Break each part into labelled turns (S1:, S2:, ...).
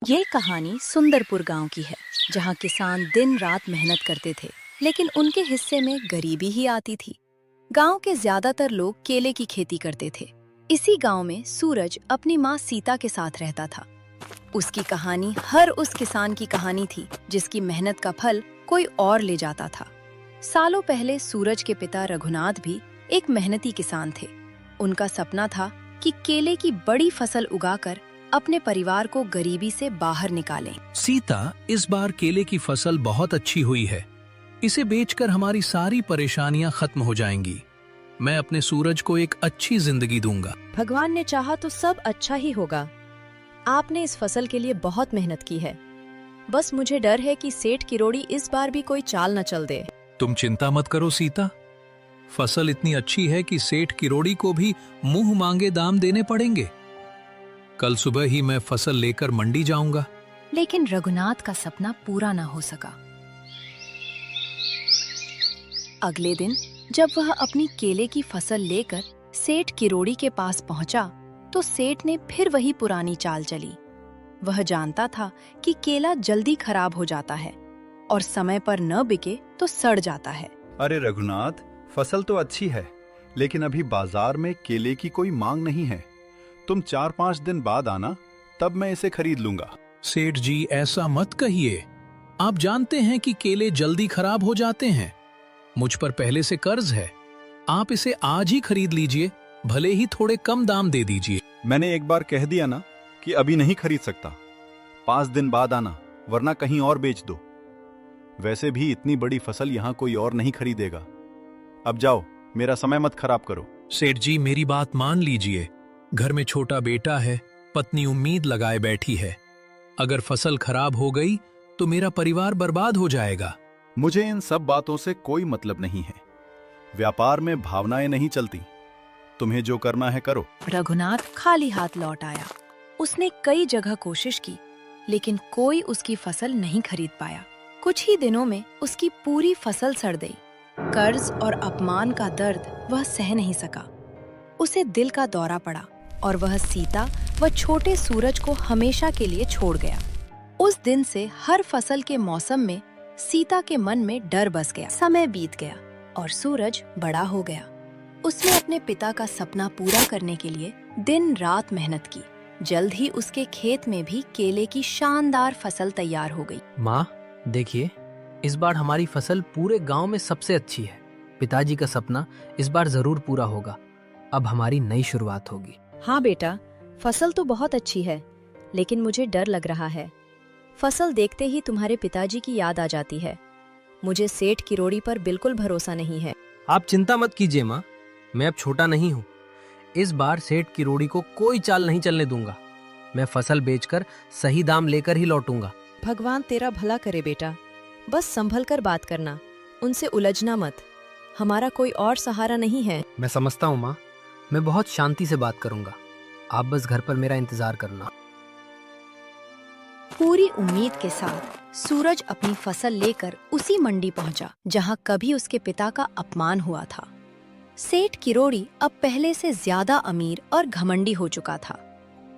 S1: ये कहानी सुंदरपुर गांव की है, जहां किसान दिन रात मेहनत करते थे, लेकिन उनके हिस्से में गरीबी ही आती थी। गांव के ज्यादातर लोग केले की खेती करते थे। इसी गांव में सूरज अपनी माँ सीता के साथ रहता था। उसकी कहानी हर उस किसान की कहानी थी जिसकी मेहनत का फल कोई और ले जाता था। सालों पहले सूरज के पिता रघुनाथ भी एक मेहनती किसान थे। उनका सपना था कि केले की बड़ी फसल उगाकर अपने परिवार को गरीबी से बाहर निकालें।
S2: सीता, इस बार केले की फसल बहुत अच्छी हुई है। इसे बेचकर हमारी सारी परेशानियां खत्म हो जाएंगी। मैं अपने सूरज को एक अच्छी जिंदगी दूंगा।
S3: भगवान ने चाहा तो सब अच्छा ही होगा। आपने इस फसल के लिए बहुत मेहनत की है। बस मुझे डर है कि सेठ किरोड़ी इस बार भी कोई चाल न चल दे।
S2: तुम चिंता मत करो सीता, फसल इतनी अच्छी है कि सेठ किरोड़ी को भी मुंह मांगे दाम देने पड़ेंगे। कल सुबह ही मैं फसल लेकर मंडी जाऊंगा।
S1: लेकिन रघुनाथ का सपना पूरा न हो सका। अगले दिन जब वह अपनी केले की फसल लेकर सेठ किरोड़ी के पास पहुंचा, तो सेठ ने फिर वही पुरानी चाल चली। वह जानता था कि केला जल्दी खराब हो जाता है और समय पर न बिके तो सड़ जाता है।
S4: अरे रघुनाथ, फसल तो अच्छी है, लेकिन अभी बाजार में केले की कोई मांग नहीं है। तुम 4-5 दिन बाद आना, तब मैं इसे खरीद लूंगा।
S2: सेठ जी, ऐसा मत कहिए। आप जानते हैं कि केले जल्दी खराब हो जाते हैं। मुझ पर पहले से कर्ज है। आप इसे आज ही खरीद लीजिए, भले ही थोड़े कम दाम दे दीजिए।
S4: मैंने एक बार कह दिया ना कि अभी नहीं खरीद सकता। 5 दिन बाद आना, वरना कहीं और बेच दो। वैसे भी इतनी बड़ी फसल यहाँ कोई और नहीं खरीदेगा। अब जाओ, मेरा समय मत खराब करो।
S2: सेठ जी, मेरी बात मान लीजिए। घर में छोटा बेटा है, पत्नी उम्मीद लगाए बैठी है। अगर फसल खराब हो गई तो मेरा परिवार बर्बाद हो जाएगा।
S4: मुझे इन सब बातों से कोई मतलब नहीं है। व्यापार में भावनाएं नहीं चलती। तुम्हें जो करना है करो।
S1: रघुनाथ खाली हाथ लौट आया। उसने कई जगह कोशिश की, लेकिन कोई उसकी फसल नहीं खरीद पाया। कुछ ही दिनों में उसकी पूरी फसल सड़ गई। कर्ज और अपमान का दर्द वह सह नहीं सका। उसे दिल का दौरा पड़ा और वह सीता व छोटे सूरज को हमेशा के लिए छोड़ गया। उस दिन से हर फसल के मौसम में सीता के मन में डर बस गया। समय बीत गया और सूरज बड़ा हो गया। उसने अपने पिता का सपना पूरा करने के लिए दिन रात मेहनत की। जल्द ही उसके खेत में भी केले की शानदार फसल तैयार हो गई।
S5: माँ, देखिए, इस बार हमारी फसल पूरे गांव में सबसे अच्छी है। पिताजी का सपना इस बार जरूर पूरा होगा। अब हमारी नई शुरुआत होगी।
S3: हाँ बेटा, फसल तो बहुत अच्छी है, लेकिन मुझे डर लग रहा है। फसल देखते ही तुम्हारे पिताजी की याद आ जाती है। मुझे सेठ किरोड़ी पर बिल्कुल भरोसा नहीं है।
S5: आप चिंता मत कीजिए माँ, मैं अब छोटा नहीं हूँ। इस बार सेठ किरोड़ी को कोई चाल नहीं चलने दूंगा। मैं फसल बेचकर सही दाम लेकर ही लौटूंगा।
S3: भगवान तेरा भला करे बेटा। बस संभल कर बात करना, उनसे उलझना मत। हमारा कोई और सहारा नहीं है।
S5: मैं समझता हूँ माँ, मैं बहुत शांति से बात करूंगा। आप बस घर पर मेरा इंतजार करना।
S1: पूरी उम्मीद के साथ सूरज अपनी फसल लेकर उसी मंडी पहुंचा जहां कभी उसके पिता का अपमान हुआ था। सेठ किरोड़ी अब पहले से ज्यादा अमीर और घमंडी हो चुका था।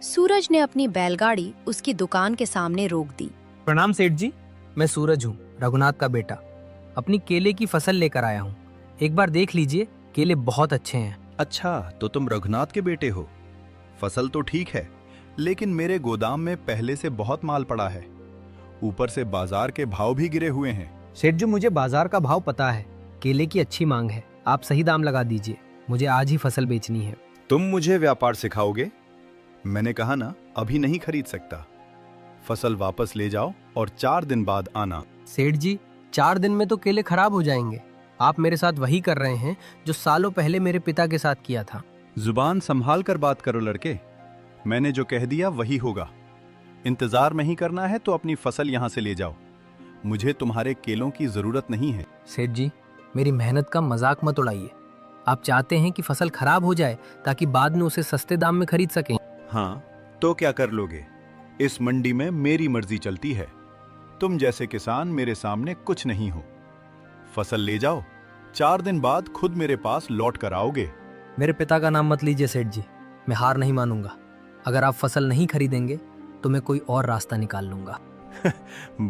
S1: सूरज ने अपनी बैलगाड़ी उसकी दुकान के सामने रोक दी।
S5: प्रणाम सेठ जी, मैं सूरज हूँ, रघुनाथ का बेटा। अपनी केले की फसल लेकर आया हूँ। एक बार देख लीजिए, केले बहुत अच्छे हैं।
S4: अच्छा, तो तुम रघुनाथ के बेटे हो। फसल तो ठीक है, लेकिन मेरे गोदाम में पहले से बहुत माल पड़ा है। ऊपर से बाजार के भाव भी गिरे हुए हैं।
S5: सेठ जी, मुझे बाजार का भाव पता है। केले की अच्छी मांग है। आप सही दाम लगा दीजिए। मुझे आज ही फसल बेचनी है।
S4: तुम मुझे व्यापार सिखाओगे? मैंने कहा ना, अभी नहीं खरीद सकता। फसल वापस ले जाओ और 4 दिन बाद आना।
S5: सेठ जी, 4 दिन में तो केले खराब हो जाएंगे। आप मेरे साथ वही कर रहे हैं जो सालों पहले मेरे पिता के साथ किया था।
S4: जुबान संभाल कर बात करो लड़के। मैंने जो कह दिया वही होगा। इंतजार नहीं करना है तो अपनी फसल यहाँ से ले जाओ। मुझे तुम्हारे केलों की जरूरत नहीं है।
S5: सेठ जी, मेरी मेहनत का मजाक मत उड़ाइए। आप चाहते हैं कि फसल खराब हो जाए ताकि बाद में उसे सस्ते दाम में खरीद सकें।
S4: हाँ, तो क्या कर लोगे? इस मंडी में मेरी मर्जी चलती है। तुम जैसे किसान मेरे सामने कुछ नहीं हो। फसल ले जाओ, 4 दिन बाद खुद मेरे पास लौट कर आओगे।
S5: मेरे पिता का नाम मत लीजिए सेठ जी, मैं हार नहीं मानूंगा। अगर आप फसल नहीं खरीदेंगे तो मैं कोई और रास्ता निकाल लूंगा।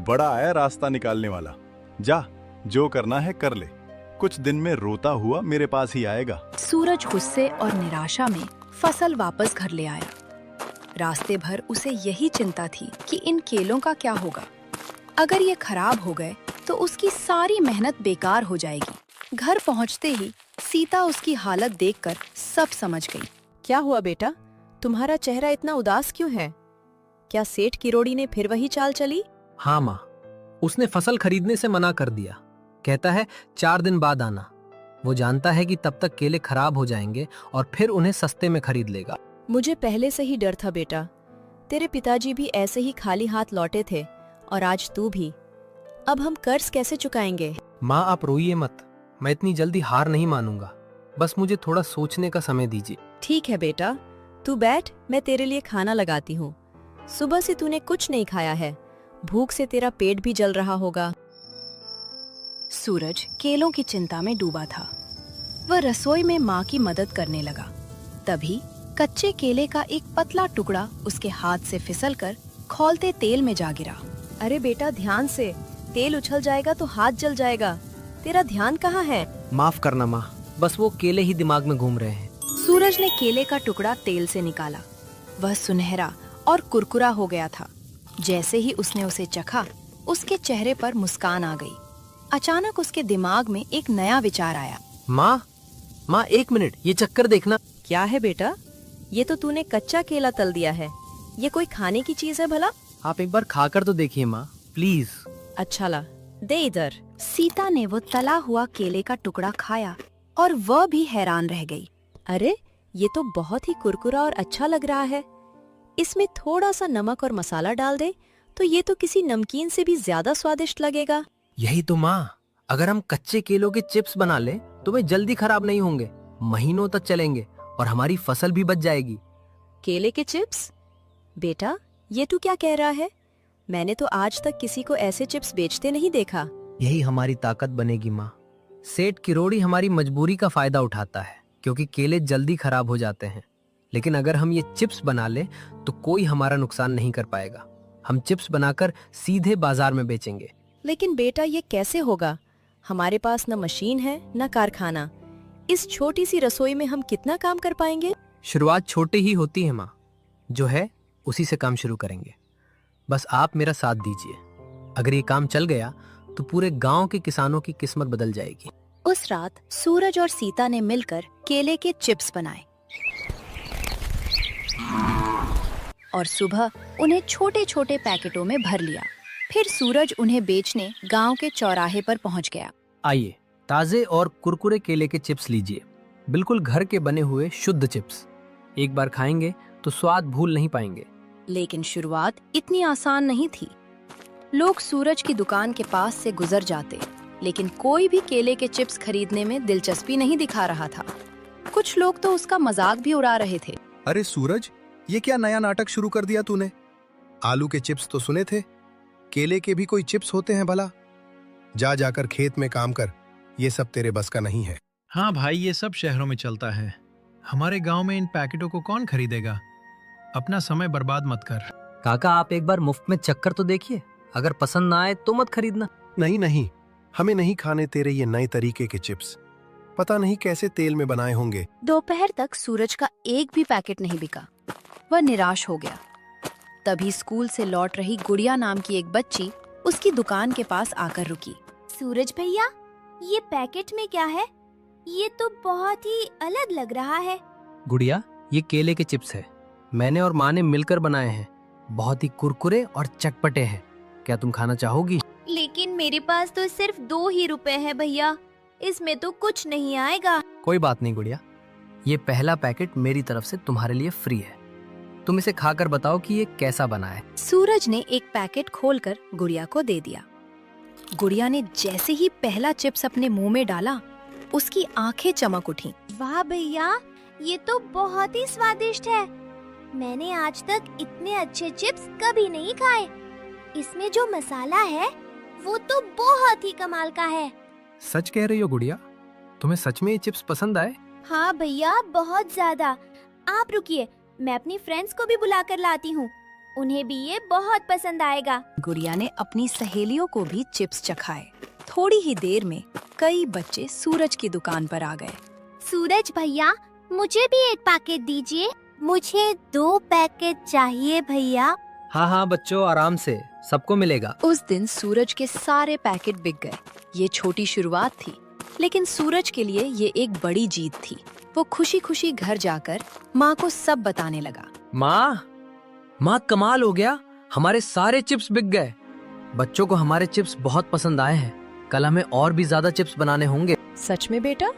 S4: बड़ा है रास्ता निकालने वाला। जा, जो करना है कर ले। कुछ दिन में रोता हुआ मेरे पास ही आएगा।
S1: सूरज गुस्से और निराशा में फसल वापस घर ले आया। रास्ते भर उसे यही चिंता थी कि इन केलों का क्या होगा। अगर ये खराब हो गए तो उसकी सारी मेहनत बेकार हो जाएगी। घर पहुंचते ही सीता उसकी हालत देखकर सब समझ गई।
S3: क्या हुआ बेटा, तुम्हारा चेहरा इतना उदास क्यों है? क्या सेठ किरोड़ी ने फिर वही चाल चली?
S5: हाँ माँ, उसने फसल खरीदने से मना कर दिया। कहता है 4 दिन बाद आना। वो जानता है कि तब तक केले खराब हो जाएंगे और फिर उन्हें सस्ते में खरीद लेगा।
S3: मुझे पहले से ही डर था बेटा। तेरे पिताजी भी ऐसे ही खाली हाथ लौटे थे और आज तू भी। अब हम कर्ज कैसे चुकाएंगे?
S5: माँ आप रोइए मत, मैं इतनी जल्दी हार नहीं मानूंगा। बस मुझे थोड़ा सोचने का समय दीजिए।
S3: ठीक है बेटा, तू बैठ, मैं तेरे लिए खाना लगाती हूँ। सुबह से तूने कुछ नहीं खाया है, भूख से तेरा पेट भी जल रहा होगा।
S1: सूरज केलों की चिंता में डूबा था। वह रसोई में माँ की मदद करने लगा। तभी कच्चे केले का एक पतला टुकड़ा उसके हाथ से फिसलकर खौलते तेल में जा गिरा।
S3: अरे बेटा ध्यान से, तेल उछल जाएगा तो हाथ जल जाएगा। तेरा ध्यान कहाँ है?
S5: माफ करना माँ, बस वो केले ही दिमाग में घूम रहे हैं।
S1: सूरज ने केले का टुकड़ा तेल से निकाला। वह सुनहरा और कुरकुरा हो गया था। जैसे ही उसने उसे चखा, उसके चेहरे पर मुस्कान आ गई। अचानक उसके दिमाग में एक नया विचार आया।
S5: माँ 1 मिनट, ये चक्कर देखना।
S3: क्या है बेटा? ये तो तूने कच्चा केला तल दिया है। ये कोई खाने की चीज है भला?
S5: आप एक बार खाकर तो देखिए माँ, प्लीज।
S3: अच्छा ला, दे इधर।
S1: सीता ने वो तला हुआ केले का टुकड़ा खाया और वह भी हैरान रह गई।
S3: अरे ये तो बहुत ही कुरकुरा और अच्छा लग रहा है। इसमें थोड़ा सा नमक और मसाला डाल दे तो ये तो किसी नमकीन से भी ज्यादा स्वादिष्ट लगेगा।
S5: यही तो माँ, अगर हम कच्चे केलों के चिप्स बना ले तो वे जल्दी खराब नहीं होंगे, महीनों तक चलेंगे और हमारी फसल भी बच जाएगी।
S3: केले के चिप्स? बेटा ये तू क्या कह रहा है? मैंने तो आज तक किसी को ऐसे चिप्स बेचते नहीं देखा।
S5: यही हमारी ताकत बनेगी माँ। सेठ किरोड़ी हमारी मजबूरी का फायदा उठाता है क्योंकि केले जल्दी खराब हो जाते हैं। लेकिन अगर हम ये चिप्स बना ले तो कोई हमारा नुकसान नहीं कर पाएगा। हम चिप्स बनाकर सीधे बाजार में बेचेंगे।
S3: लेकिन बेटा ये कैसे होगा? हमारे पास न मशीन है न कारखाना। इस छोटी सी रसोई में हम कितना काम कर पाएंगे?
S5: शुरुआत छोटी ही होती है माँ, जो है उसी से काम शुरू करेंगे। बस आप मेरा साथ दीजिए। अगर ये काम चल गया तो पूरे गांव के किसानों की किस्मत बदल जाएगी।
S1: उस रात सूरज और सीता ने मिलकर केले के चिप्स बनाए और सुबह उन्हें छोटे छोटे पैकेटों में भर लिया। फिर सूरज उन्हें बेचने गांव के चौराहे पर पहुंच गया।
S5: आइए, ताजे और कुरकुरे केले के चिप्स लीजिए, बिल्कुल घर के बने हुए शुद्ध चिप्स। एक बार खाएंगे तो स्वाद भूल नहीं पाएंगे।
S1: लेकिन शुरुआत इतनी आसान नहीं थी। लोग सूरज की दुकान के पास से गुजर जाते, लेकिन कोई भी केले के चिप्स खरीदने में दिलचस्पी नहीं दिखा रहा था। कुछ लोग तो उसका मजाक भी उड़ा रहे थे।
S6: अरे सूरज, ये क्या नया नाटक शुरू कर दिया तूने? आलू के चिप्स तो सुने थे, केले के भी कोई चिप्स होते हैं भला? जा जाकर खेत में काम कर, ये सब तेरे बस का नहीं है।
S2: हाँ भाई, ये सब शहरों में चलता है। हमारे गांव में इन पैकेटों को कौन खरीदेगा? अपना समय बर्बाद मत कर।
S5: काका आप एक बार मुफ्त में चक्कर तो देखिए, अगर पसंद ना आए तो मत खरीदना।
S6: नहीं नहीं, हमें नहीं खाने तेरे ये नए तरीके के चिप्स। पता नहीं कैसे तेल में बनाए होंगे।
S1: दोपहर तक सूरज का एक भी पैकेट नहीं बिका। वह निराश हो गया। तभी स्कूल से लौट रही गुड़िया नाम की एक बच्ची उसकी दुकान के पास आकर रुकी।
S7: सूरज भैया, ये पैकेट में क्या है? ये तो बहुत ही अलग लग रहा है।
S5: गुड़िया, ये केले के चिप्स है। मैंने और माँ ने मिलकर बनाए हैं। बहुत ही कुरकुरे और चटपटे हैं। क्या तुम खाना चाहोगी?
S7: लेकिन मेरे पास तो सिर्फ 2 ही रुपए है भैया, इसमें तो कुछ नहीं आएगा।
S5: कोई बात नहीं गुड़िया, ये पहला पैकेट मेरी तरफ से तुम्हारे लिए फ्री है। तुम इसे खाकर बताओ कि ये कैसा बना है।
S1: सूरज ने एक पैकेट खोलकर गुड़िया को दे दिया। गुड़िया ने जैसे ही पहला चिप्स अपने मुंह में डाला, उसकी आंखें चमक उठी।
S7: वाह भैया, ये तो बहुत ही स्वादिष्ट है। मैंने आज तक इतने अच्छे चिप्स कभी नहीं खाए। इसमें जो मसाला है वो तो बहुत ही कमाल का है।
S5: सच कह रही हो गुड़िया? तुम्हें सच में ये चिप्स पसंद आए?
S7: हाँ भैया, बहुत ज्यादा। आप रुकिए, मैं अपनी फ्रेंड्स को भी बुला कर लाती हूँ। उन्हें भी ये बहुत पसंद आएगा।
S1: गुड़िया ने अपनी सहेलियों को भी चिप्स चखाए। थोड़ी ही देर में कई बच्चे सूरज की दुकान पर आ गए।
S7: सूरज भैया, मुझे भी एक पैकेट दीजिए। मुझे 2 पैकेट चाहिए भैया।
S5: हाँ हाँ बच्चों, आराम से, सबको मिलेगा।
S1: उस दिन सूरज के सारे पैकेट बिक गए। ये छोटी शुरुआत थी, लेकिन सूरज के लिए ये एक बड़ी जीत थी। वो खुशी खुशी घर जाकर माँ को सब बताने लगा।
S5: माँ कमाल हो गया, हमारे सारे चिप्स बिक गए। बच्चों को हमारे चिप्स बहुत पसंद आए हैं। कल हमें और भी ज्यादा चिप्स बनाने होंगे।
S3: सच में बेटा,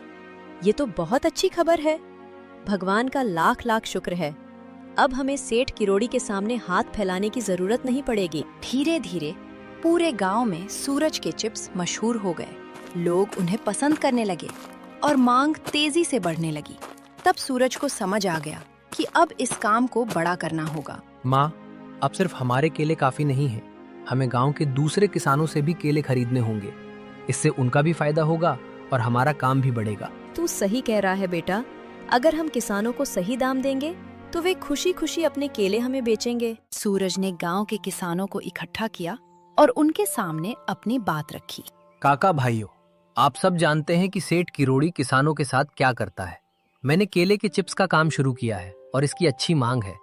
S3: ये तो बहुत अच्छी खबर है। भगवान का लाख लाख शुक्र है। अब हमें सेठ किरोड़ी के सामने हाथ फैलाने की जरूरत नहीं पड़ेगी।
S1: धीरे धीरे पूरे गांव में सूरज के चिप्स मशहूर हो गए। लोग उन्हें पसंद करने लगे और मांग तेजी से बढ़ने लगी। तब सूरज को समझ आ गया कि अब इस काम को बड़ा करना होगा।
S5: माँ, अब सिर्फ हमारे केले काफी नहीं है, हमें गांव के दूसरे किसानों से भी केले खरीदने होंगे। इससे उनका भी फायदा होगा और हमारा काम भी बढ़ेगा।
S3: तू सही कह रहा है बेटा। अगर हम किसानों को सही दाम देंगे तो वे खुशी खुशी अपने केले हमें बेचेंगे।
S1: सूरज ने गांव के किसानों को इकट्ठा किया और उनके सामने अपनी बात रखी।
S5: काका भाइयों, आप सब जानते हैं कि सेठ किरोड़ी किसानों के साथ क्या करता है। मैंने केले के चिप्स का काम शुरू किया है और इसकी अच्छी मांग है।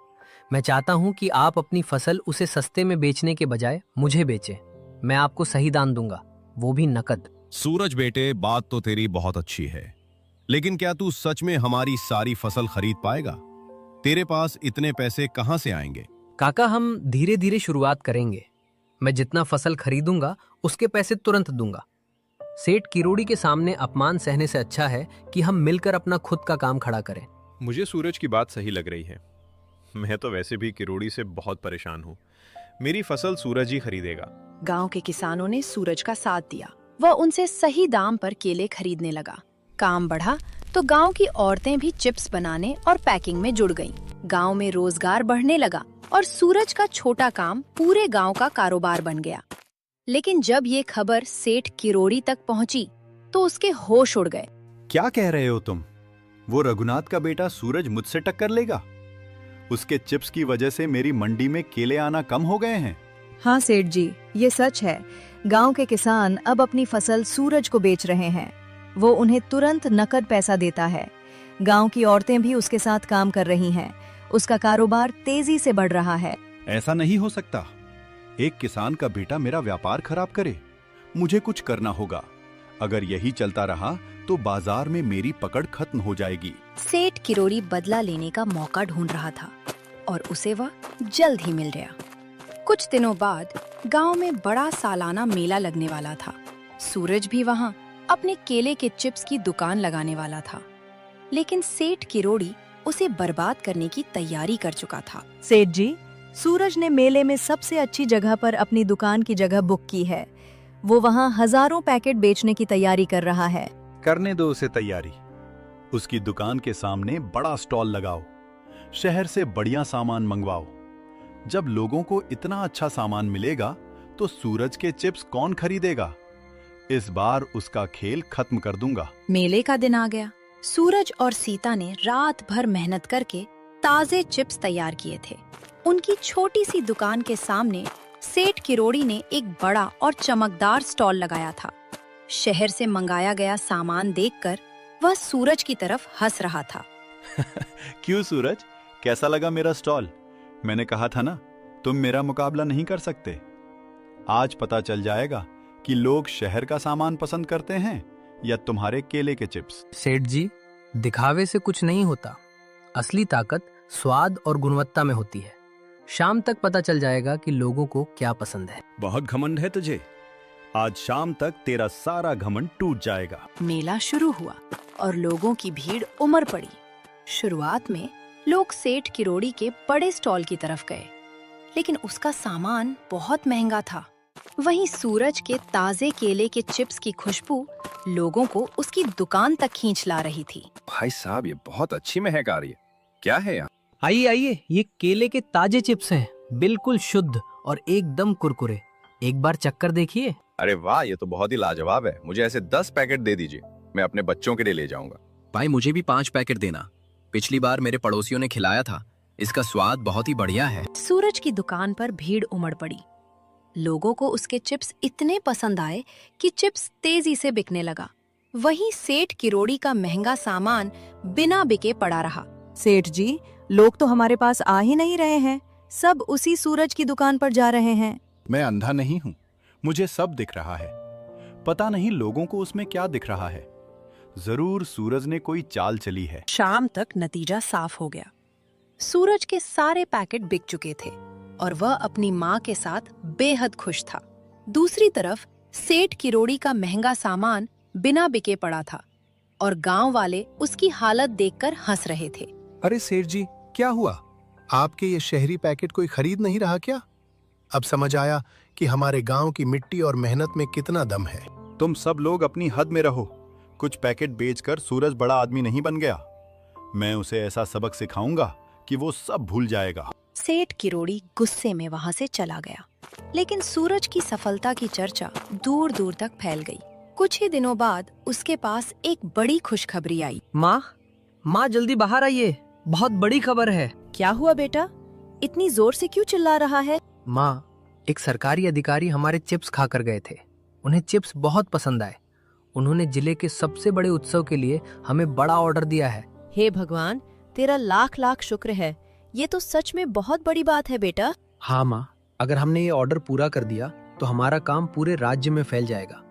S5: मैं चाहता हूं कि आप अपनी फसल उसे सस्ते में बेचने के बजाय मुझे बेचें। मैं आपको सही दाम दूंगा, वो भी नकद।
S8: सूरज बेटे, बात तो तेरी बहुत अच्छी है, लेकिन क्या तू सच में हमारी सारी फसल खरीद पाएगा? तेरे पास इतने पैसे कहां से आएंगे?
S5: काका, हम धीरे धीरे शुरुआत करेंगे। मैं जितना फसल खरीदूंगा उसके पैसे तुरंत दूंगा। सेठ किरोड़ी के सामने अपमान सहने से अच्छा है कि हम मिलकर अपना खुद का काम खड़ा करें।
S4: मुझे सूरज की बात सही लग रही है। मैं तो वैसे भी किरोड़ी से बहुत परेशान हूँ। मेरी फसल सूरज ही खरीदेगा।
S1: गांव के किसानों ने सूरज का साथ दिया। वह उनसे सही दाम पर केले खरीदने लगा। काम बढ़ा तो गांव की औरतें भी चिप्स बनाने और पैकिंग में जुड़ गईं। गांव में रोजगार बढ़ने लगा और सूरज का छोटा काम पूरे गांव का कारोबार बन गया। लेकिन जब ये खबर सेठ किरोड़ी तक पहुंची तो उसके होश उड़ गए।
S4: क्या कह रहे हो तुम? वो रघुनाथ का बेटा सूरज मुझसे टक्कर लेगा? उसके चिप्स की वजह से मेरी मंडी में केले आना कम हो गए हैं।
S9: हाँ सेठ जी, ये सच है। गांव के किसान अब अपनी फसल सूरज को बेच रहे हैं। वो उन्हें तुरंत नकद पैसा देता है। गांव की औरतें भी उसके साथ काम कर रही हैं। उसका कारोबार तेजी से बढ़ रहा है।
S4: ऐसा नहीं हो सकता। एक किसान का बेटा मेरा व्यापार खराब करे। मुझे कुछ करना होगा। अगर यही चलता रहा तो बाजार में मेरी पकड़ खत्म हो जाएगी।
S1: सेठ किरोड़ी बदला लेने का मौका ढूंढ रहा था और उसे वह जल्द ही मिल गया। कुछ दिनों बाद गांव में बड़ा सालाना मेला लगने वाला था। सूरज भी वहां अपने केले के चिप्स की दुकान लगाने वाला था, लेकिन सेठ किरोड़ी उसे बर्बाद करने की तैयारी कर चुका था।
S9: सेठ जी, सूरज ने मेले में सबसे अच्छी जगह पर अपनी दुकान की जगह बुक की है। वो वहाँ हजारों पैकेट बेचने की तैयारी कर रहा है।
S4: करने दो उसे तैयारी। उसकी दुकान के सामने बड़ा स्टॉल लगाओ। शहर से बढ़िया सामान मंगवाओ। जब लोगों को इतना अच्छा सामान मिलेगा तो सूरज के चिप्स कौन खरीदेगा? इस बार उसका खेल खत्म कर दूंगा।
S1: मेले का दिन आ गया। सूरज और सीता ने रात भर मेहनत करके ताजे चिप्स तैयार किए थे। उनकी छोटी सी दुकान के सामने सेठ किरोड़ी ने एक बड़ा और चमकदार स्टॉल लगाया था। शहर से मंगाया गया सामान देखकर वह सूरज की तरफ हंस रहा था।
S4: क्यों सूरज, कैसा लगा मेरा स्टॉल? मैंने कहा था ना, तुम मेरा मुकाबला नहीं कर सकते। आज पता चल जाएगा कि लोग शहर का सामान पसंद करते हैं या तुम्हारे केले के चिप्स।
S5: सेठ जी, दिखावे से कुछ नहीं होता। असली ताकत स्वाद और गुणवत्ता में होती है। शाम तक पता चल जाएगा कि लोगों को क्या पसंद है।
S8: बहुत घमंड है तुझे। आज शाम तक तेरा सारा घमंड टूट जाएगा।
S1: मेला शुरू हुआ और लोगों की भीड़ उमड़ पड़ी। शुरुआत में लोग सेठ किरोड़ी के बड़े स्टॉल की तरफ गए, लेकिन उसका सामान बहुत महंगा था। वहीं सूरज के ताजे केले के चिप्स की खुशबू लोगों को उसकी दुकान तक खींच ला रही थी।
S10: भाई साहब, ये बहुत अच्छी महक आ रही है। क्या है यहाँ?
S5: आइए आइए, ये केले के ताजे चिप्स हैं, बिल्कुल शुद्ध और एकदम कुरकुरे। एक बार चक्कर देखिए।
S10: अरे वाह, ये तो बहुत ही लाजवाब है। मुझे ऐसे 10 पैकेट दे दीजिए, मैं अपने बच्चों के लिए ले जाऊंगा।
S11: भाई मुझे भी 5 पैकेट देना। पिछली बार मेरे पड़ोसियों ने खिलाया था,
S5: इसका स्वाद बहुत ही बढ़िया है।
S1: सूरज की दुकान पर भीड़ उमड़ पड़ी। लोगों को उसके चिप्स इतने पसंद आए कि चिप्स तेजी से बिकने लगा। वहीं सेठ किरोड़ी का महंगा सामान बिना बिके पड़ा रहा।
S9: सेठ जी, लोग तो हमारे पास आ ही नहीं रहे हैं, सब उसी सूरज की दुकान पर जा रहे हैं।
S4: मैं अंधा नहीं हूं, मुझे सब दिख रहा है। पता नहीं लोगों को उसमें क्या दिख रहा है। जरूर सूरज ने कोई चाल चली है।
S1: शाम तक नतीजा साफ हो गया। सूरज के सारे पैकेट बिक चुके थे और वह अपनी माँ के साथ बेहद खुश था। दूसरी तरफ सेठ किरोड़ी का महंगा सामान बिना बिके पड़ा था और गांव वाले उसकी हालत देखकर हंस रहे थे।
S6: अरे सेठ जी, क्या हुआ? आपके ये शहरी पैकेट कोई खरीद नहीं रहा क्या? अब समझ आया कि हमारे गांव की मिट्टी और मेहनत में कितना दम है।
S4: तुम सब लोग अपनी हद में रहो। कुछ पैकेट बेचकर सूरज बड़ा आदमी नहीं बन गया। मैं उसे ऐसा सबक सिखाऊंगा कि वो सब भूल जाएगा।
S1: सेठ किरोड़ी गुस्से में वहां से चला गया, लेकिन सूरज की सफलता की चर्चा दूर दूर तक फैल गई। कुछ ही दिनों बाद उसके पास एक बड़ी खुशखबरी आई।
S5: माँ जल्दी बाहर आइए, बहुत बड़ी खबर है।
S3: क्या हुआ बेटा? इतनी जोर से क्यों चिल्ला रहा है?
S5: माँ, एक सरकारी अधिकारी हमारे चिप्स खाकर गए थे। उन्हें चिप्स बहुत पसंद आए। उन्होंने जिले के सबसे बड़े उत्सव के लिए हमें बड़ा ऑर्डर दिया है।
S3: हे भगवान, तेरा लाख लाख शुक्र है। ये तो सच में बहुत बड़ी बात है बेटा।
S5: हाँ माँ, अगर हमने ये ऑर्डर पूरा कर दिया तो हमारा काम पूरे राज्य में फैल जाएगा।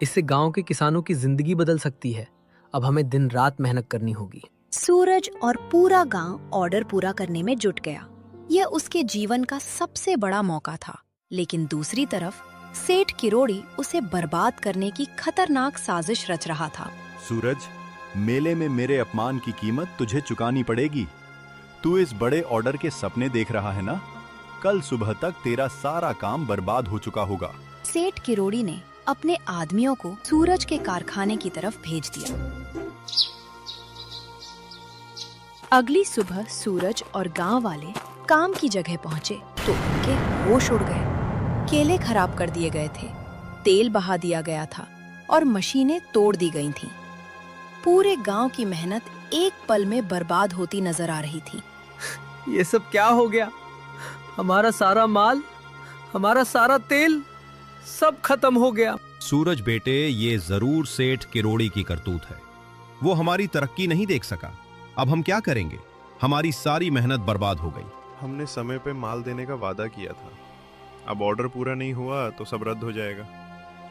S5: इससे गांव के किसानों की जिंदगी बदल सकती है। अब हमें दिन रात मेहनत करनी होगी।
S1: सूरज और पूरा गांव ऑर्डर पूरा करने में जुट गया। यह उसके जीवन का सबसे बड़ा मौका था। लेकिन दूसरी तरफ सेठ किरोड़ी उसे बर्बाद करने की खतरनाक साजिश रच रहा था।
S4: सूरज, मेले में मेरे अपमान की कीमत तुझे चुकानी पड़ेगी। तू इस बड़े ऑर्डर के सपने देख रहा है ना? कल सुबह तक तेरा सारा काम बर्बाद हो चुका होगा।
S1: सेठ किरोड़ी ने अपने आदमियों को सूरज के कारखाने की तरफ भेज दिया। अगली सुबह सूरज और गांव वाले काम की जगह पहुंचे तो उनके होश उड़ गए। केले खराब कर दिए गए थे, तेल बहा दिया गया था और मशीनें तोड़ दी गई थीं। पूरे गांव की मेहनत एक पल में बर्बाद होती नजर आ रही थी।
S5: ये सब क्या हो गया? हमारा सारा माल, हमारा सारा तेल, सब खत्म हो गया।
S8: सूरज बेटे, ये जरूर सेठ किरोड़ी की करतूत है। वो हमारी तरक्की नहीं देख सका। अब हम क्या करेंगे? हमारी सारी मेहनत बर्बाद हो गई।
S11: हमने समय पे माल देने का वादा किया था। अब ऑर्डर पूरा नहीं हुआ तो सब रद्द हो जाएगा।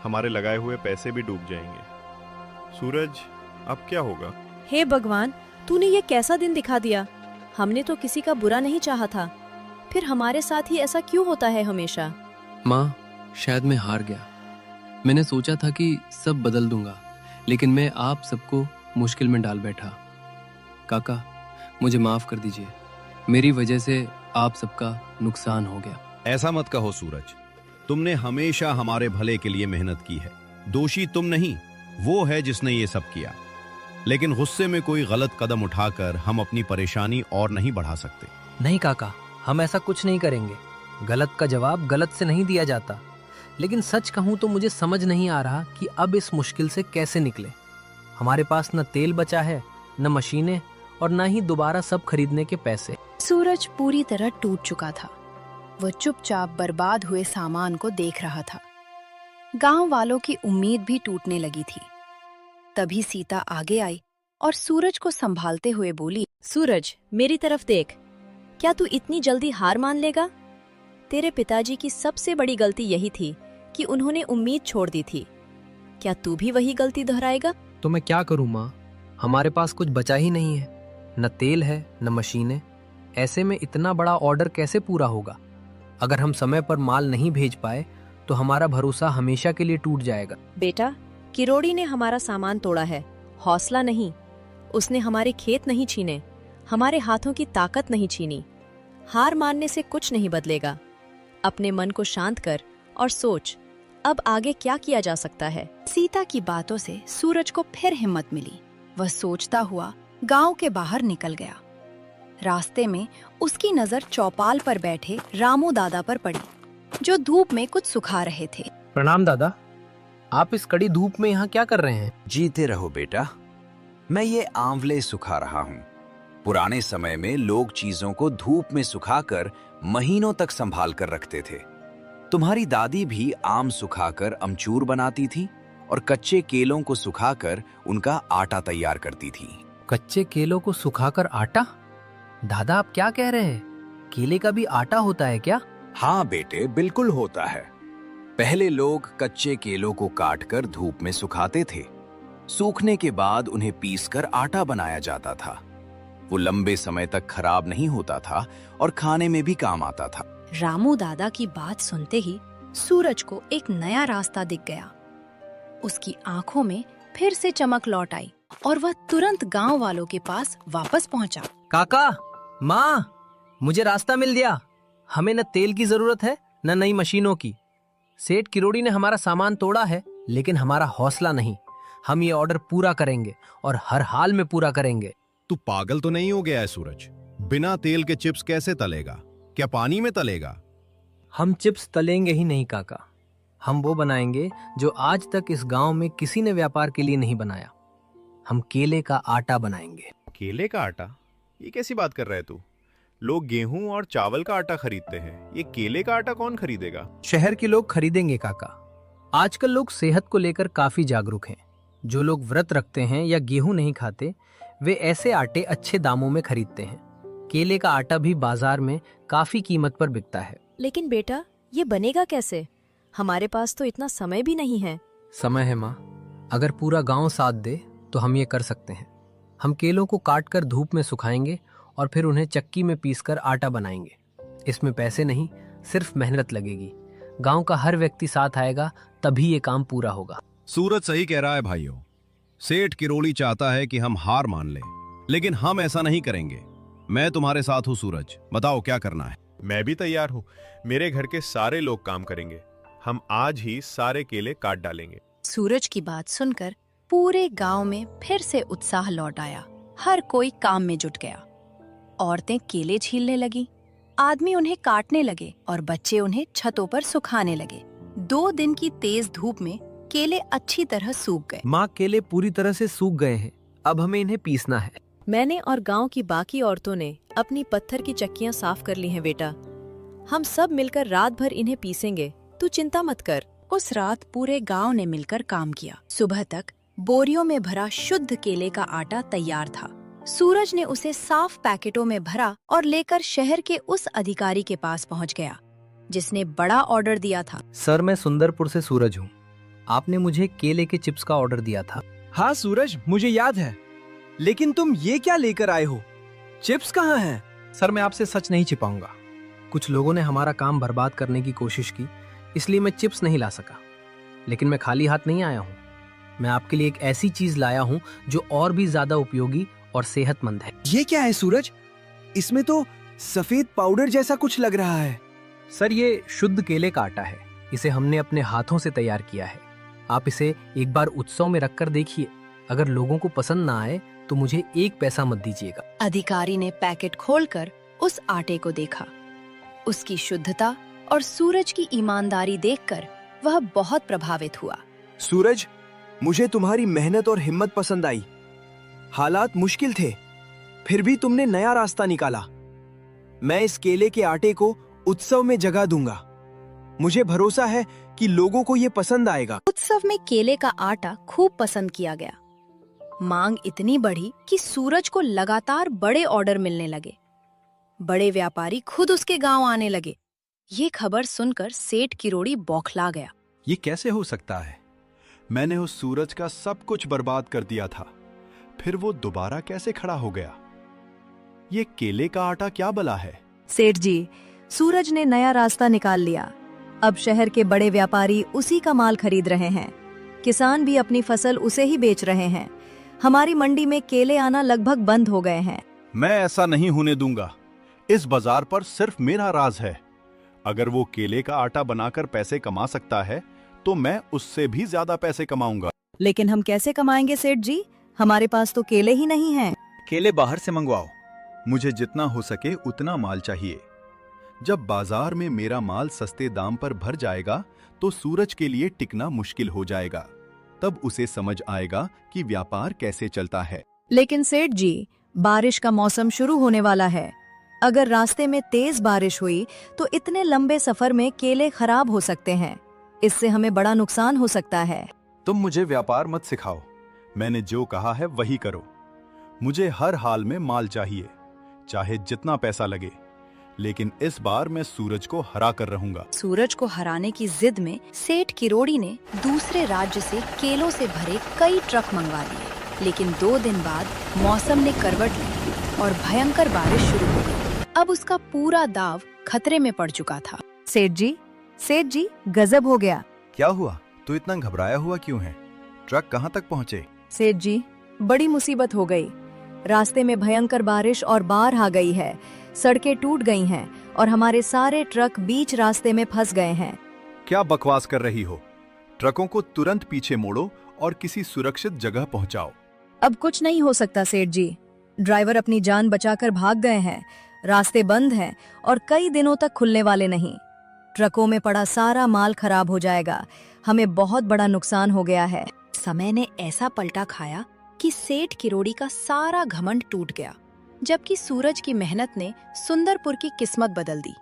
S11: हमारे लगाए हुए पैसे भी डूब जाएंगे। सूरज, अब क्या होगा?
S3: हे भगवान, तूने ये कैसा दिन दिखा दिया। हमने तो किसी का बुरा नहीं चाहा था, फिर हमारे साथ ही ऐसा क्यों होता है हमेशा?
S12: माँ, शायद मैं हार गया। मैंने सोचा था कि सब बदल दूंगा, लेकिन मैं आप सबको मुश्किल में डाल बैठा। काका, मुझे माफ कर दीजिए। मेरी वजह से आप सबका नुकसान हो गया।
S8: ऐसा मत कहो सूरज, तुमने हमेशा हमारे भले के लिए मेहनत की है। दोषी तुम नहीं, वो है जिसने ये सब किया। लेकिन गुस्से में कोई गलत कदम उठाकर हम अपनी परेशानी और नहीं बढ़ा सकते।
S5: नहीं काका, हम ऐसा कुछ नहीं करेंगे। गलत का जवाब गलत से नहीं दिया जाता। लेकिन सच कहूं तो मुझे समझ नहीं आ रहा कि अब इस मुश्किल से कैसे निकले। हमारे पास न तेल बचा है, न मशीनें और न ही दोबारा सब खरीदने के पैसे।
S1: सूरज पूरी तरह टूट चुका था। वह चुपचाप बर्बाद हुए सामान को देख रहा था। गांव वालों की उम्मीद भी टूटने लगी थी। तभी सीता आगे आई और सूरज को संभालते हुए बोली,
S3: सूरज, मेरी तरफ देख। क्या तू इतनी जल्दी हार मान लेगा? तेरे पिताजी की सबसे बड़ी गलती यही थी कि उन्होंने उम्मीद छोड़ दी थी। क्या तू भी वही गलती दोहराएगा?
S5: तो मैं क्या करूं माँ? हमारे पास कुछ बचा ही नहीं है। न तेल है, न मशीनें। ऐसे में इतना बड़ा ऑर्डर कैसे पूरा होगा? अगर हम समय पर माल नहीं भेज पाए तो हमारा भरोसा हमेशा के लिए टूट जाएगा।
S3: बेटा, किरोड़ी ने हमारा सामान तोड़ा है, हौसला नहीं। उसने हमारे खेत नहीं छीने, हमारे हाथों की ताकत नहीं छीनी। हार मानने से कुछ नहीं बदलेगा। अपने मन को शांत कर और सोच, अब आगे क्या किया जा सकता है।
S1: सीता की बातों से सूरज को फिर हिम्मत मिली। वह सोचता हुआ गांव के बाहर निकल गया। रास्ते में उसकी नजर चौपाल पर बैठे रामू दादा पर पड़ी, जो धूप में कुछ सुखा रहे थे।
S5: प्रणाम दादा, आप इस कड़ी धूप में यहाँ क्या कर रहे हैं?
S13: जीते रहो बेटा, मैं ये आंवले सुखा रहा हूँ। पुराने समय में लोग चीजों को धूप में सुखाकर महीनों तक संभाल कर रखते थे। तुम्हारी दादी भी आम सुखाकर अमचूर बनाती थी और कच्चे केलों को सुखाकर उनका आटा तैयार करती थी।
S5: कच्चे केलों को सुखाकर आटा? दादा आप क्या कह रहे हैं? केले का भी आटा होता है क्या?
S13: हाँ बेटे, बिल्कुल होता है। पहले लोग कच्चे केलों को काटकर धूप में सुखाते थे। सूखने के बाद उन्हें पीसकर आटा बनाया जाता था। वो लंबे समय तक खराब नहीं होता था और खाने में भी काम आता था।
S1: रामू दादा की बात सुनते ही सूरज को एक नया रास्ता दिख गया। उसकी आंखों में फिर से चमक लौट आई और वह तुरंत गांव वालों के पास वापस पहुंचा।
S5: काका, माँ, मुझे रास्ता मिल गया। हमें न तेल की जरूरत है न नई मशीनों की। सेठ किरोड़ी ने हमारा सामान तोड़ा है, लेकिन हमारा हौसला नहीं। हम ये ऑर्डर पूरा करेंगे और हर हाल में पूरा करेंगे।
S8: तू पागल तो नहीं हो गया है सूरज? बिना तेल के चिप्स कैसे तलेगा? क्या पानी में तलेगा?
S5: हम चिप्स तलेंगे ही नहीं काका। हम वो बनाएंगे जो आज तक इस गांव में किसी ने व्यापार के लिए नहीं बनाया। हम केले का आटा बनाएंगे।
S11: केले का आटा? ये कैसी बात कर रहा है तू? लोग गेहूं और चावल का आटा खरीदते हैं, ये केले का आटा कौन खरीदेगा?
S5: शहर के लोग खरीदेंगे काका। आजकल लोग सेहत को लेकर काफी जागरूक हैं। जो लोग व्रत रखते हैं या गेहूं नहीं खाते, वे ऐसे आटे अच्छे दामों में खरीदते हैं। केले का आटा भी बाजार में काफी कीमत पर बिकता है।
S3: लेकिन बेटा, ये बनेगा कैसे? हमारे पास तो इतना समय भी नहीं है।
S5: समय है माँ। अगर पूरा गांव साथ दे तो हम ये कर सकते हैं। हम केलों को काटकर धूप में सुखाएंगे और फिर उन्हें चक्की में पीसकर आटा बनाएंगे। इसमें पैसे नहीं, सिर्फ मेहनत लगेगी। गांव का हर व्यक्ति साथ आएगा, तभी ये काम पूरा होगा।
S8: सूरज सही कह रहा है भाइयों। सेठ किरोड़ी चाहता है कि हम हार मान लें, लेकिन हम ऐसा नहीं करेंगे। मैं तुम्हारे साथ हूँ सूरज, बताओ क्या करना है?
S11: मैं भी तैयार हूँ। मेरे घर के सारे लोग काम करेंगे। हम आज ही सारे केले काट डालेंगे।
S1: सूरज की बात सुनकर पूरे गांव में फिर से उत्साह लौट आया। हर कोई काम में जुट गया। औरतें केले छीलने लगी, आदमी उन्हें काटने लगे और बच्चे उन्हें छतों पर सुखाने लगे। 2 दिन की तेज धूप में केले अच्छी तरह सूख गए।
S5: माँ, केले पूरी तरह से सूख गए हैं। अब हमें इन्हें पीसना है।
S3: मैंने और गांव की बाकी औरतों ने अपनी पत्थर की चक्कियां साफ कर ली हैं बेटा। हम सब मिलकर रात भर इन्हें पीसेंगे, तू चिंता मत कर।
S1: उस रात पूरे गांव ने मिलकर काम किया। सुबह तक बोरियों में भरा शुद्ध केले का आटा तैयार था। सूरज ने उसे साफ पैकेटों में भरा और लेकर शहर के उस अधिकारी के पास पहुंच गया जिसने बड़ा ऑर्डर दिया था।
S5: सर, मैं सुंदरपुर से सूरज हूँ। आपने मुझे केले के चिप्स का ऑर्डर दिया था।
S14: हाँ सूरज, मुझे याद है। लेकिन तुम ये क्या लेकर आए हो? चिप्स कहाँ हैं?
S5: सर, मैं आपसे सच नहीं छिपाऊंगा। कुछ लोगों ने हमारा काम बर्बाद करने की कोशिश की, इसलिए मैं चिप्स नहीं ला सका। लेकिन मैं खाली हाथ नहीं आया हूँ। मैं आपके लिए एक ऐसी चीज लाया हूँ जो और भी ज्यादा उपयोगी और सेहतमंद है।
S14: ये क्या है सूरज? इसमें तो सफेद पाउडर जैसा कुछ लग रहा है।
S5: सर, ये शुद्ध केले का आटा है। इसे हमने अपने हाथों से तैयार किया है। आप इसे एक बार उत्सव में रखकर देखिए। अगर लोगों को पसंद ना आए तो मुझे 1 पैसा मत दीजिएगा।
S1: अधिकारी ने पैकेट खोलकर उस आटे को देखा। उसकी शुद्धता और सूरज की ईमानदारी देखकर वह बहुत प्रभावित हुआ।
S14: सूरज, मुझे तुम्हारी मेहनत और हिम्मत पसंद आई। हालात मुश्किल थे, फिर भी तुमने नया रास्ता निकाला। मैं इस केले के आटे को उत्सव में जगह दूंगा। मुझे भरोसा है कि लोगों को ये पसंद आएगा।
S1: उत्सव में केले का आटा खूब पसंद किया गया। मांग इतनी बढ़ी कि सूरज को लगातार बड़े ऑर्डर मिलने लगे। बड़े व्यापारी खुद उसके गांव आने लगे। ये खबर सुनकर सेठ किरोड़ी बौखला गया।
S4: ये कैसे हो सकता है? मैंने उस सूरज का सब कुछ बर्बाद कर दिया था, फिर वो दोबारा कैसे खड़ा हो गया? ये केले का आटा क्या बला है?
S9: सेठ जी, सूरज ने नया रास्ता निकाल लिया। अब शहर के बड़े व्यापारी उसी का माल खरीद रहे हैं। किसान भी अपनी फसल उसे ही बेच रहे हैं। हमारी मंडी में केले आना लगभग बंद हो गए हैं।
S4: मैं ऐसा नहीं होने दूंगा। इस बाजार पर सिर्फ मेरा राज है। अगर वो केले का आटा बनाकर पैसे कमा सकता है तो मैं उससे भी ज्यादा पैसे कमाऊंगा।
S9: लेकिन हम कैसे कमाएंगे सेठ जी? हमारे पास तो केले ही नहीं हैं।
S4: केले बाहर से मंगवाओ। मुझे जितना हो सके उतना माल चाहिए। जब बाजार में मेरा माल सस्ते दाम पर भर जाएगा तो सूरज के लिए टिकना मुश्किल हो जाएगा। तब उसे समझ आएगा कि व्यापार कैसे चलता है।
S9: लेकिन सेठ जी, बारिश का मौसम शुरू होने वाला है। अगर रास्ते में तेज बारिश हुई तो इतने लंबे सफर में केले खराब हो सकते हैं। इससे हमें बड़ा नुकसान हो सकता है।
S4: तुम मुझे व्यापार मत सिखाओ, मैंने जो कहा है वही करो। मुझे हर हाल में माल चाहिए, चाहे जितना पैसा लगे, लेकिन इस बार मैं सूरज को हरा कर रहूंगा।
S1: सूरज को हराने की जिद में सेठ किरोड़ी ने दूसरे राज्य से केलों से भरे कई ट्रक मंगवा लिए। लेकिन 2 दिन बाद मौसम ने करवट ली और भयंकर बारिश शुरू हो गई। अब उसका पूरा दाव खतरे में पड़ चुका था।
S9: सेठ जी, गजब हो गया।
S4: क्या हुआ? तू इतना घबराया हुआ क्यों है? ट्रक कहाँ तक पहुँचे?
S9: सेठ जी, बड़ी मुसीबत हो गई। रास्ते में भयंकर बारिश और बाढ़ आ गई है। सड़कें टूट गई हैं और हमारे सारे ट्रक बीच रास्ते में फंस गए हैं।
S4: क्या बकवास कर रही हो? ट्रकों को तुरंत पीछे मोड़ो और किसी सुरक्षित जगह पहुंचाओ।
S9: अब कुछ नहीं हो सकता सेठ जी। ड्राइवर अपनी जान बचाकर भाग गए हैं। रास्ते बंद हैं और कई दिनों तक खुलने वाले नहीं। ट्रकों में पड़ा सारा माल खराब हो जाएगा। हमें बहुत बड़ा नुकसान हो गया है।
S1: समय ने ऐसा पलटा खाया कि सेठ किरोड़ी का सारा घमंड टूट गया, जबकि सूरज की मेहनत ने सुंदरपुर की किस्मत बदल दी।